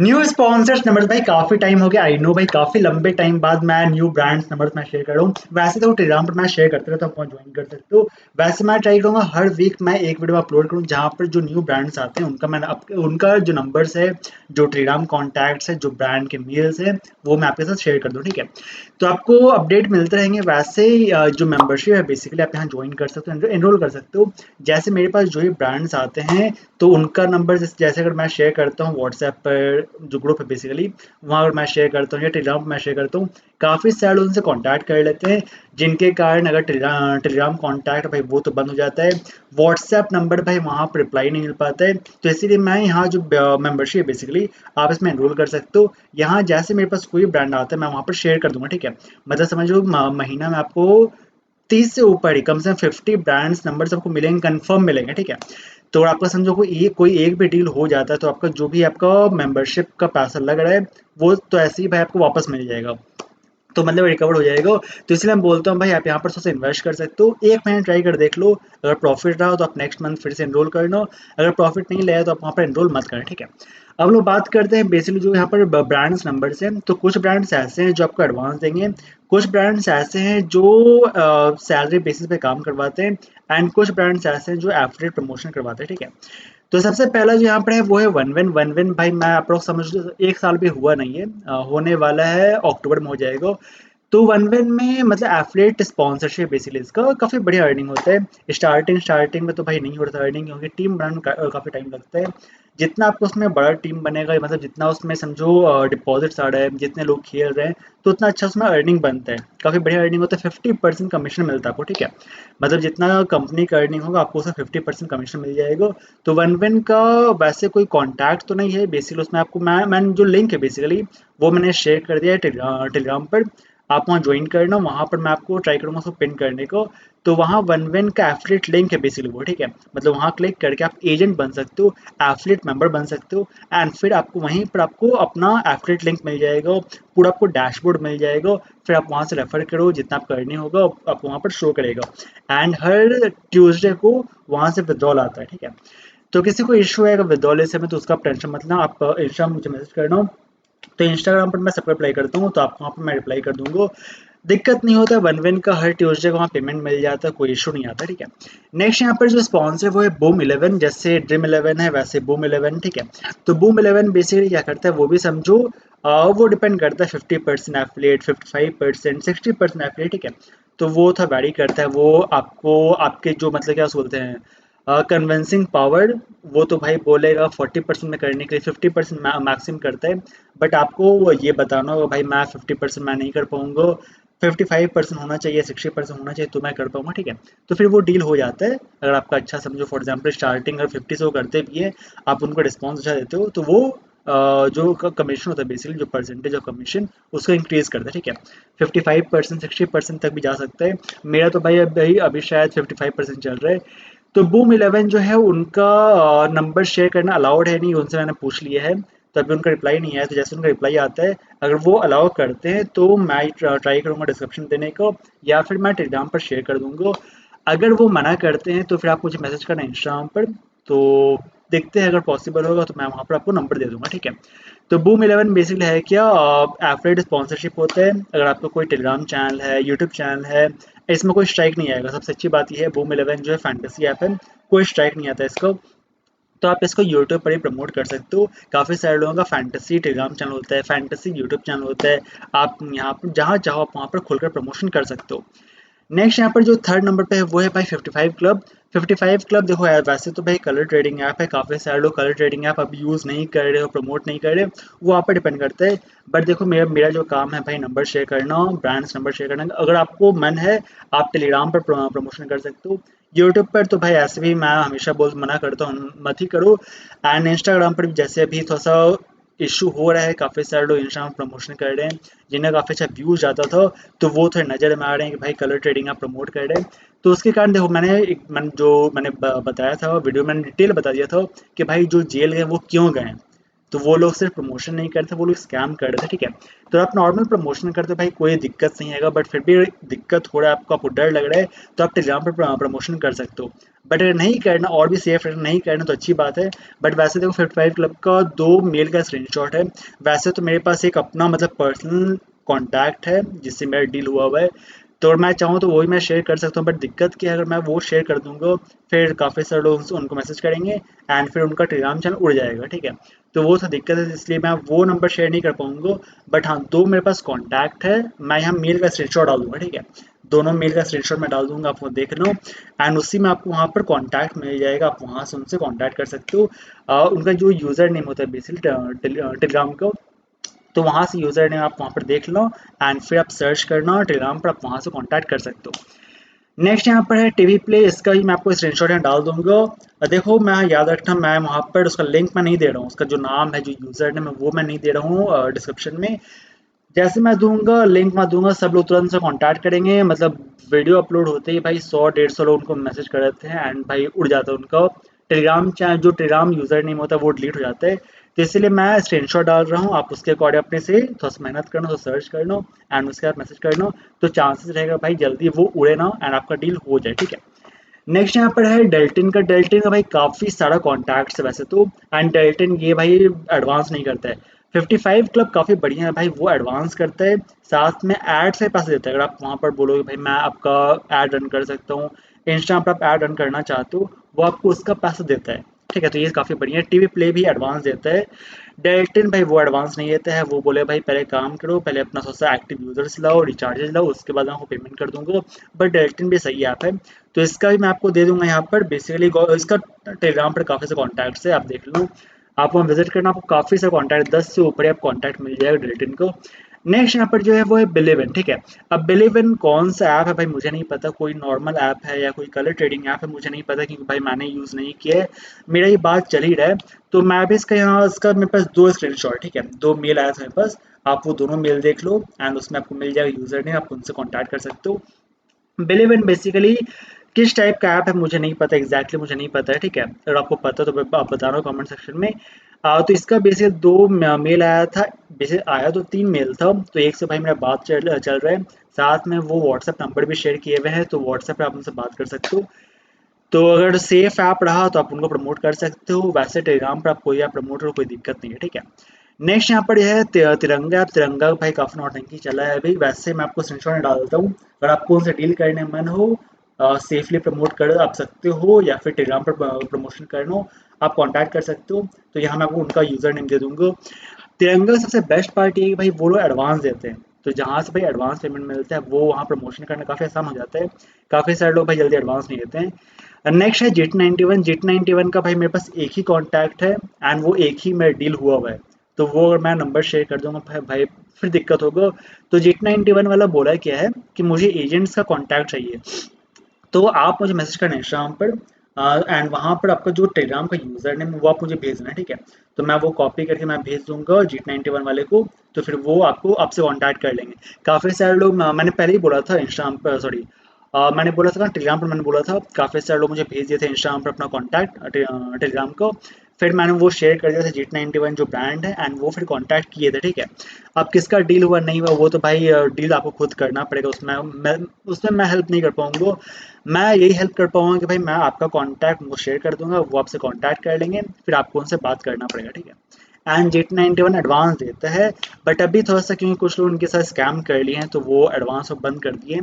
New sponsors numbers भाई काफी time हो गया। आई नो भाई, काफी लंबे टाइम बाद मैं न्यू ब्रांड्स नंबर्स मैं शेयर कर रहा हूँ। वैसे तो टेलीग्राम पर मैं शेयर करते रहता हूँ, आप ज्वाइन कर सकते हो। वैसे मैं ट्राई करूंगा हर वीक मैं एक वीडियो अपलोड करूँ जहाँ पर जो न्यू ब्रांड्स आते हैं उनका जो नंबर्स है, जो टेलीग्राम कॉन्टैक्ट्स है, जो ब्रांड के मेल्स है, वो मैं आपके साथ शेयर कर दूँ, ठीक है। तो आपको अपडेट मिलते रहेंगे। वैसे ही जो मेंबरशिप है बेसिकली आप यहाँ ज्वाइन कर सकते हो, एनरोल कर सकते हो। जैसे मेरे पास जो ही ब्रांड्स आते हैं तो उनका नंबर जैसे अगर मैं शेयर करता हूँ व्हाट्सएप पर, जो ग्रुप है बेसिकली, वहाँ अगर मैं शेयर करता हूँ या टेलीग्राम पर मैं शेयर करता हूँ, काफ़ी सारे लोग उनसे कांटेक्ट कर लेते हैं। जिनके कारण अगर टेलीग्राम कांटेक्ट भाई वो तो बंद हो जाता है। व्हाट्सएप नंबर भाई वहाँ पर रिप्लाई नहीं मिल पाता है। तो इसीलिए मैं यहाँ जो मेंबरशिप है बेसिकली, आप इसमें एनरोल कर सकते हो। यहाँ जैसे मेरे पास कोई ब्रांड आता है मैं वहाँ पर शेयर कर दूंगा, ठीक है। मतलब समझ लो महीना में आपको 30 से ऊपर ही कम से कम 50 ब्रांड्स नंबर्स आपको मिलेंगे, कंफर्म मिलेंगे, ठीक है। तो आपका समझो कोई एक भी डील हो जाता है तो आपका जो भी आपका मेंबरशिप का पैसा लग रहा है वो तो ऐसे ही भाई आपको वापस मिल जाएगा। तो मतलब रिकवर हो जाएगा। तो इसलिए मैं बोलता हूँ भाई आप यहाँ पर थोड़ा सा इन्वेस्ट कर सकते हो, एक महीने ट्राई कर देख लो। अगर प्रॉफिट रहा तो आप नेक्स्ट मंथ फिर से एनरोल कर लो। अगर प्रॉफिट नहीं लाया तो आप वहाँ पर एनरोल मत करें, ठीक है। अब लोग बात करते हैं बेसिकली जो यहाँ पर ब्रांड्स नंबर्स हैं। तो कुछ ब्रांड्स ऐसे हैं जो आपको एडवांस देंगे, कुछ ब्रांड्स ऐसे हैं जो सैलरी बेसिस पे काम करवाते हैं, एंड कुछ ब्रांड्स ऐसे हैं जो एफिलिएट प्रमोशन करवाते हैं, ठीक है। तो सबसे पहला जो यहाँ पर है वो है वन विन भाई। मैं अप्रोक्स समझ लो एक साल भी हुआ नहीं है, होने वाला है, अक्टूबर में हो जाएगा। तो वन वन में मतलब एफिलिएट स्पॉन्सरशिप बेसिकली इसका काफ़ी बढ़िया अर्निंग होता है। स्टार्टिंग में तो भाई नहीं होता अर्निंग, क्योंकि टीम बनाने में काफ़ी टाइम लगता है। जितना आपको उसमें बड़ा टीम बनेगा, मतलब जितना उसमें समझो डिपॉजिट्स आ रहा है, जितने लोग खेल रहे हैं, तो उतना अच्छा उसमें अर्निंग बनता है। काफ़ी बढ़िया अर्निंग होता है, 50% कमीशन मिलता है आपको, ठीक है। मतलब जितना कंपनी का अर्निंग होगा आपको उसमें 50% कमीशन मिल जाएगा। तो वन वन का वैसे कोई कॉन्टैक्ट तो नहीं है बेसिकली, उसमें आपको मैंने जो लिंक है बेसिकली वो मैंने शेयर कर दिया है टेलीग्राम पर। आप वहाँ ज्वाइन करना, वहाँ पर मैं आपको ट्राई करूँगा उसको पिन करने को। तो वहाँ वन वन का एफिलिएट लिंक है बेसिकली वो, ठीक है। मतलब वहाँ क्लिक करके आप एजेंट बन सकते हो, एफिलिएट मेंबर बन सकते हो, एंड फिर आपको वहीं पर आपको अपना एफिलिएट लिंक मिल जाएगा, पूरा आपको डैशबोर्ड मिल जाएगा। फिर आप वहाँ से रेफर करो, जितना आप करने होगा आपको वहाँ पर शो करेगा। एंड हर ट्यूसडे को वहाँ से विड्रॉल आता है, ठीक है। तो किसी को इशू है अगर विड्रॉल से में तो उसका आप टेंशन मत लेना, आप इंस्टाग्राम मुझे मैसेज करना। तो इंस्टाग्राम पर मैं सबको रिप्लाई करता हूँ, तो आपको वहाँ पर मैं रिप्लाई कर दूंगा। दिक्कत नहीं होता, वन वन का हर ट्यूसडे को वहाँ पेमेंट मिल जाता है, कोई इशू नहीं आता, ठीक है। नेक्स्ट यहाँ पर जो स्पॉन्सर है वो है बूम इलेवन। जैसे ड्रीम इलेवन है वैसे बूम इलेवन, ठीक है। तो बूम इलेवन बेसिकली क्या करता है वो भी समझो। वो डिपेंड करता है 50% एफिलिएट, 55%, 60% एफिलिएट, ठीक है। तो वो था वैरी करता है, वो आपको आपके जो मतलब क्या बोलते हैं कन्विंसिंग पावर, वो तो भाई बोलेगा 40% में करने के लिए 50% मैक्सिमम करता है। बट आपको वो ये बताना होगा भाई मैं 50% मैं नहीं कर पाऊंगा, 55% होना चाहिए, 60% होना चाहिए तो मैं कर पाऊंगा, ठीक है। तो फिर वो डील हो जाता है। अगर आपका अच्छा समझो फॉर एग्जाम्पल स्टार्टिंग अगर 50 से वो करते भी है, आप उनको रिस्पॉन्स अच्छा देते हो तो वो जो कमीशन होता है बेसिकली, जो परसेंटेज ऑफ कमीशन उसको इंक्रीज करता है, ठीक है। 55% 60% तक भी जा सकता है। मेरा तो भाई अभी शायद 55% चल रहा है। तो बूम इलेवन जो है उनका नंबर शेयर करना अलाउड है नहीं, उनसे मैंने पूछ लिया है। तो अभी उनका रिप्लाई नहीं आया, तो जैसे उनका रिप्लाई आता है अगर वो अलाउ करते हैं तो मैं ट्राई करूँगा डिस्क्रिप्शन देने को, या फिर मैं टेलीग्राम पर शेयर कर दूंगा। अगर वो मना करते हैं तो फिर आप मुझे मैसेज करना इंस्टाग्राम पर। तो देखते हैं, अगर पॉसिबल होगा तो मैं वहाँ पर आपको नंबर दे दूंगा, ठीक है। तो बूम इलेवन बेसिकली है क्या, एफिलिएट स्पॉन्सरशिप होता है। अगर आपका कोई टेलीग्राम चैनल है, यूट्यूब चैनल है, इसमें कोई स्ट्राइक नहीं आएगा। सबसे अच्छी बात यह है बूम इलेवन जो है फैंटेसी ऐप है, कोई स्ट्राइक नहीं आता इसको। तो आप इसको यूट्यूब पर ही प्रमोट कर सकते हो। काफ़ी सारे लोगों का फैंटेसी टेलीग्राम चैनल होता है, फैंटेसी यूट्यूब चैनल होता है। आप यहाँ पर जहाँ चाहो आप वहाँ पर खुलकर प्रमोशन कर सकते हो। नेक्स्ट यहाँ पर जो थर्ड नंबर पे है वो है भाई 55 क्लब। 55 क्लब देखो यार, वैसे तो भाई कलर ट्रेडिंग ऐप है, काफ़ी सारे लोग कलर ट्रेडिंग ऐप अब यूज़ नहीं कर रहे हो, प्रमोट नहीं कर रहे, वो आप पे डिपेंड करता है। बट देखो मेरा मेरा जो काम है भाई नंबर शेयर करना, ब्रांड्स नंबर शेयर करना। अगर आपको मन है आप टेलीग्राम पर प्रमोशन कर सकते हो। यूट्यूब पर तो भाई ऐसे भी मैं हमेशा बोल मना करता हूँ मत ही करो। एंड इंस्टाग्राम पर भी जैसे अभी थोड़ा सा इशू हो रहा है, काफ़ी सारे लोग इंस्टाग्राम प्रमोशन कर रहे हैं जिन्हें काफ़ी अच्छा व्यूज़ आता था, तो वो थोड़े नज़र में आ रहे हैं कि भाई कलर ट्रेडिंग आप प्रमोट कर रहे हैं। तो उसके कारण देखो मैंने बताया था वीडियो, मैंने डिटेल बता दिया था कि भाई जो जेल गए वो क्यों गए। तो वो लोग सिर्फ प्रमोशन नहीं करते, वो लोग स्कैम कर रहे थे, ठीक है। तो आप नॉर्मल प्रमोशन करते हो भाई, कोई दिक्कत नहीं आएगा, बट फिर भी दिक्कत हो रहा है आपको डर लग रहा है, तो आप टेलीग्राम पर प्रमोशन कर सकते हो। बट अगर नहीं करना और भी सेफ नहीं करना तो अच्छी बात है। बट वैसे देखो 55 क्लब का 2 मेल का स्क्रीनशॉट है। वैसे तो मेरे पास एक अपना मतलब पर्सनल कॉन्टैक्ट है जिससे मेरा डील हुआ हुआ है, तो अगर मैं चाहूँ तो वही मैं शेयर कर सकता हूँ। बट दिक्कत क्या है, अगर मैं वो शेयर कर दूंगा फिर काफ़ी सारे लोग उनको मैसेज करेंगे एंड फिर उनका टेलीग्राम चैनल उड़ जाएगा, ठीक है। तो वो सा दिक्कत है, इसलिए मैं वो नंबर शेयर नहीं कर पाऊंगा। बट हाँ, 2 मेरे पास कॉन्टैक्ट है, मैं यहाँ मेल का स्क्रीनशॉट डाल दूंगा, ठीक है। दोनों मेल का स्क्रीनशॉट मैं डाल दूंगा, आप वो देख लो एंड उसी में आपको वहाँ पर कॉन्टैक्ट मिल जाएगा, आप वहाँ से उनसे कॉन्टैक्ट कर सकते हो। उनका जो यूज़र नेम होता है बेसिकली टेलीग्राम का, तो वहाँ से यूज़र नेम आप वहाँ पर देख लो एंड फिर आप सर्च करना और टेलीग्राम पर आप वहाँ से कॉन्टैक्ट कर सकते हो। नेक्स्ट यहाँ पर है टीवी प्ले, इसका ही मैं आपको स्क्रीनशॉट यहाँ डाल दूंगा। देखो मैं याद रखना, मैं वहाँ पर उसका लिंक मैं नहीं दे रहा हूँ, उसका जो नाम है जो यूज़र नेम है वो मैं नहीं दे रहा हूँ डिस्क्रिप्शन में। जैसे मैं दूंगा लिंक मैं दूंगा, सब लोग तुरंत से कांटेक्ट करेंगे, मतलब वीडियो अपलोड होते ही भाई 100-150 लोग उनको मैसेज कर देते हैं एंड भाई उड़ जाता है उनका टेलीग्राम चैनल, जो टेलीग्राम यूज़र नेम होता है वो डिलीट हो जाता है। तो इसीलिए मैं स्क्रीनशॉट डाल रहा हूँ, आप उसके अकॉर्डिंग अपने से थोड़ा सा मेहनत करना, तो सर्च करना एंड उसके बाद मैसेज करना, तो चांसेस रहेगा भाई जल्दी वो उड़े ना एंड आपका डील हो जाए, ठीक है। नेक्स्ट यहाँ पर है डेल्टिन का भाई काफ़ी सारा कॉन्टैक्ट्स है वैसे तो, एंड डेल्टिन ये भाई एडवांस नहीं करता है। 55 क्लब काफ़ी बढ़िया है भाई, वो एडवांस करता है, साथ में ऐड से पैसे देता है। अगर आप वहाँ पर बोलोगे भाई मैं आपका ऐड रन कर सकता हूँ, इंस्टा पर आप ऐड रन करना चाहते हो, वो आपको उसका पैसा देता है, ठीक है। तो ये काफ़ी बढ़िया है। टीवी प्ले भी एडवांस देता है। डेल्टिन भाई वो एडवांस नहीं देता है, वो बोले भाई पहले काम करो, पहले अपना थोड़ा एक्टिव यूजर्स लाओ, रिचार्जेस लाओ, उसके बाद मैं आपको पेमेंट कर दूंगा। बट डेल्टिन भी सही ऐप है, तो इसका भी मैं आपको दे दूंगा यहाँ पर। बेसिकली इसका टेलीग्राम पर काफ़ी से कॉन्टैक्ट्स है, आप देख लो, आप वहाँ विजिट करना, आपको काफ़ी से कॉन्टैक्ट 10 से ऊपर ही आप कॉन्टैक्ट मिल जाएगा डेल्टिन को। नेक्स्ट यहाँ पर जो है वो है बिलीवन, ठीक है। अब बिलीवन कौन सा ऐप है भाई मुझे नहीं पता, कोई नॉर्मल ऐप है या कोई कलर ट्रेडिंग ऐप है मुझे नहीं पता, क्योंकि भाई मैंने यूज़ नहीं किया है, मेरा ये बात चल ही रहा है। तो मैं भी इसका यहाँ इसका मेरे पास 2 स्क्रीनशॉट, ठीक है, 2 मेल आया था मेरे पास, आप वो दोनों मेल देख लो एंड उसमें आपको मिल जाएगा यूज़र नेम, आप उनसे कॉन्टैक्ट कर सकते हो। बिलीवन बेसिकली किस टाइप का ऐप है मुझे नहीं पता, एग्जैक्टली मुझे नहीं पता है, ठीक है। अगर आपको पता तो आप बता रहा हो कमेंट सेक्शन में। तो इसका बेसिक 2 मेल आया था, बेसिक आया तो 3 मेल था, तो एक से भाई मेरा बात चल चल रहा है, साथ में वो व्हाट्सएप नंबर भी शेयर किए हुए हैं, तो व्हाट्सएप पे आप उनसे बात कर सकते हो। तो अगर सेफ ऐप रहा तो आप उनको प्रमोट कर सकते हो, वैसे टेलीग्राम पर आप कोई ऐप प्रमोट करो कोई दिक्कत नहीं है, ठीक है। नेक्स्ट यहाँ पर यह है तिरंगा ऐप। तिरंगा भाई काफ़ी नौटंकी चला है अभी, वैसे मैं आपको स्क्रीनशॉट डाल देता हूँ, अगर आपको उनसे डील करने मन हो, सेफली प्रमोट कर आप सकते हो, या फिर टेलीग्राम पर प्रमोशन करना हो, आप कॉन्टैक्ट कर सकते हो। तो यहाँ मैं आपको उनका यूज़र नेम दे दूंगा। तिरंगा सबसे बेस्ट पार्ट ये है कि भाई वो लोग एडवांस देते हैं, तो जहाँ से भाई एडवांस पेमेंट मिलता है वो वहाँ प्रमोशन करना काफ़ी आसान हो जाता है। काफ़ी सारे लोग भाई जल्दी एडवांस नहीं देते हैं। नेक्स्ट है जिट 91 का भाई मेरे पास एक ही कॉन्टैक्ट है एंड वो एक ही मेरा डील हुआ हुआ है, तो वो अगर मैं नंबर शेयर कर दूंगा भाई फिर दिक्कत होगा। तो जिट 91 वाला बोला क्या है कि मुझे एजेंट्स का कॉन्टैक्ट चाहिए, तो आप मुझे मैसेज करना इंस्टाग्राम पर एंड वहाँ पर आपका जो टेलीग्राम का यूज़र नेम वो आप मुझे भेजना है, ठीक है। तो मैं वो कॉपी करके मैं भेज दूंगा जिट 91 वाले को, तो फिर वो आपको आपसे कांटेक्ट कर लेंगे। काफ़ी सारे लोग मैंने पहले ही बोला था इंस्टाग्राम पर, सॉरी मैंने बोला था ना टेलीग्राम पर, मैंने बोला था काफ़ी सारे लोग मुझे भेज दिए थे इंस्टाग्राम पर अपना कॉन्टैक्ट टेलीग्राम को, फिर मैंने वो शेयर कर दिया था जिट 91 जो ब्रांड है एंड वो फिर कॉन्टैक्ट किए थे, ठीक है। अब किसका डील हुआ नहीं हुआ वो तो भाई डील आपको खुद करना पड़ेगा, उसमें मैं हेल्प नहीं कर पाऊंगा। मैं यही हेल्प कर पाऊंगा कि भाई मैं आपका कॉन्टैक्ट उनको शेयर कर दूंगा, वो आपसे कॉन्टैक्ट कर लेंगे, फिर आपको उनसे बात करना पड़ेगा, ठीक है। एंड जिट 91 एडवांस देता है, बट अभी थोड़ा सा क्योंकि कुछ लोग उनके साथ स्कैम कर लिए हैं तो वो एडवांस बंद कर दिए।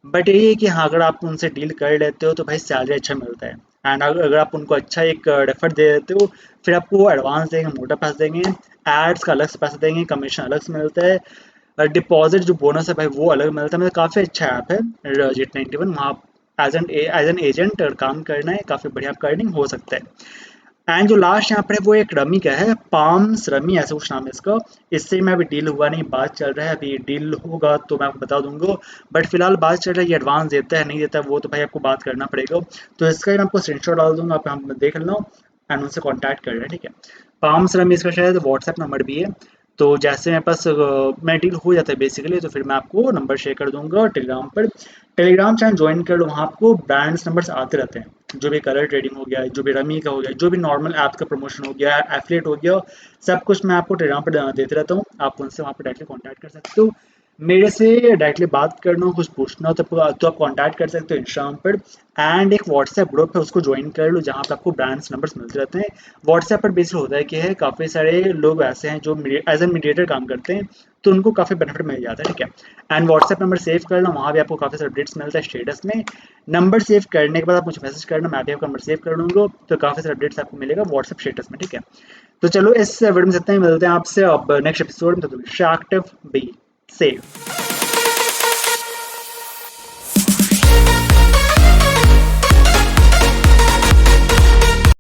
बट यही है कि हाँ, अगर आप उनसे डील कर लेते हो तो भाई सैलरी अच्छा मिलता है, एंड अगर आप उनको अच्छा एक रेफर दे देते हो, फिर आपको वो एडवांस देंगे, मोटा पैसा देंगे, एड्स का अलग से पैसा देंगे, कमीशन अलग से मिलता है, डिपॉजिट जो बोनस है भाई वो अलग मिलता है, मतलब काफ़ी अच्छा ऐप है जिट 91। वहाँ एज एन एजेंट काम करना है, काफ़ी बढ़िया आपका अर्निंग हो सकता है। एंड जो लास्ट यहाँ पर है वो एक रमी का है, पाम्स रमी ऐसा कुछ नाम है इसका। इससे मैं अभी डील हुआ नहीं, बात चल रहा है, अभी डील होगा तो मैं आपको बता दूंगा। बट फिलहाल बात चल रहा है, ये एडवांस देता है नहीं देता है वो तो भाई आपको बात करना पड़ेगा। तो इसका ही मैं आपको स्क्रीनशॉट डाल दूंगा, आप यहाँ देख लो एंड उनसे कॉन्टैक्ट कर रहे हैं, ठीक है। पाम्स रमी इसका शायद व्हाट्सएप नंबर भी है, तो जैसे मेरे पास मैं डील हो जाता है बेसिकली, तो फिर मैं आपको नंबर शेयर कर दूंगा टेलीग्राम पर। टेलीग्राम चैनल ज्वाइन कर लो, वहाँ आपको ब्रांड्स नंबर्स आते रहते हैं, जो भी कलर ट्रेडिंग हो गया, जो भी रमी का हो गया, जो भी नॉर्मल ऐप का प्रमोशन हो गया, एफिलिएट हो गया, सब कुछ मैं आपको टेलीग्राम पर देते रहता हूँ। आप उनसे वहाँ पर डायरेक्टली कॉन्टैक्ट कर सकते हो, मेरे से डायरेक्टली बात करना हो, कुछ पूछना हो तो आप कॉन्टैक्ट कर सकते हो इंस्टाग्राम पर। एंड एक व्हाट्सएप ग्रुप है, उसको ज्वाइन कर लो, जहाँ पे आपको ब्रांड्स नंबर्स मिलते रहते हैं। व्हाट्सएप पर बेसिकली होता है कि है काफ़ी सारे लोग ऐसे हैं जो एज ए मीडिएटर काम करते हैं, तो उनको काफ़ी बेनिफिट मिल जाता है, ठीक है। एंड व्हाट्सएप नंबर सेव कर लो, वहाँ भी आपको काफ़ी सारे अपडेट्स मिलता है स्टेटस में। नंबर सेव करने के बाद आप मुझे मैसेज करना, मैं भी आपका नंबर सेव कर लूँगा, तो काफ़ी सारे अपडेट्स आपको मिलेगा व्हाट्सएप स्टेटस में, ठीक है। तो चलो इस वीडियो में इतना ही, मिलते हैं आपसे अब नेक्स्ट एपिसोड में। तो शार्क बी सेव।